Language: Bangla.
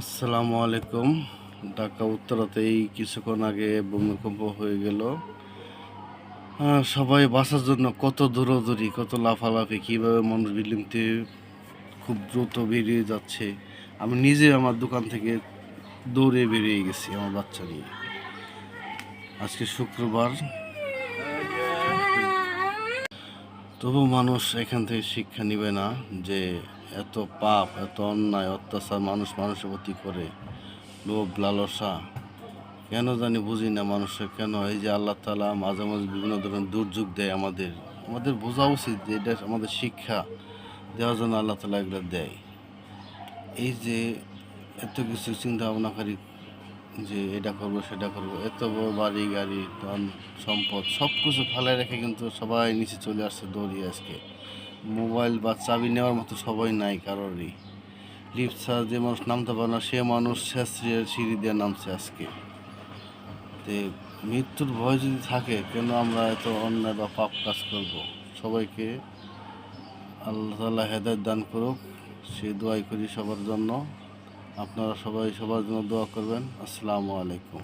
আসসালামু আলাইকুম। ঢাকা উত্তরাতেই কিছুক্ষণ আগে ভূমিকম্প হয়ে গেল। সবাই বাঁচার জন্য কত দৌড়াদৌড়ি, কত লাফালাফি, কীভাবে মানুষ বিল্ডিং থেকে খুব দ্রুত বেরিয়ে যাচ্ছে। আমি নিজে আমার দোকান থেকে দৌড়ে বেরিয়ে গেছি আমার বাচ্চা নিয়ে। আজকে শুক্রবার, তবু মানুষ এখান থেকে শিক্ষা নিবে না যে এত পাপ, এত অন্যায় অত্যাচার মানুষ মানুষের প্রতি করে, লোভ লালসা কেন জানি বুঝি না মানুষের কেন। এই যে আল্লাহ তাআলা মাঝে মাঝে বিভিন্ন ধরনের দুর্যোগ দেয়, আমাদের বোঝা উচিত যে এটা আমাদের শিক্ষা দেওয়ার জন্য আল্লাহ তাআলা এগুলো দেয়। এই যে এত কিছু চিন্তা ভাবনাকারী, যে এটা করবো সেটা করবো, এত বড় বাড়ি গাড়ি ধন সম্পদ সব কিছু ফেলায় রেখে কিন্তু সবাই নিচে চলে আসছে দৌড়িয়ে। আজকে মোবাইল বা চাবি নেওয়ার মতো সবাই নাই কারোরই। লিফট ছাড়া যে মানুষ নামতে পারে না সে মানুষ সিঁড়ি দিয়ে নামছে আজকে। তে মৃত্যুর ভয় যদি থাকে, কেন আমরা এত অন্যায় বা পাপ কাজ করব? সবাইকে আল্লাহ তাআলা হেদায়েত দান করুক, সে দোয়াই করি সবার জন্য। আপনারা সবাই সবার জন্য দোয়া করবেন। আসসালামু আলাইকুম।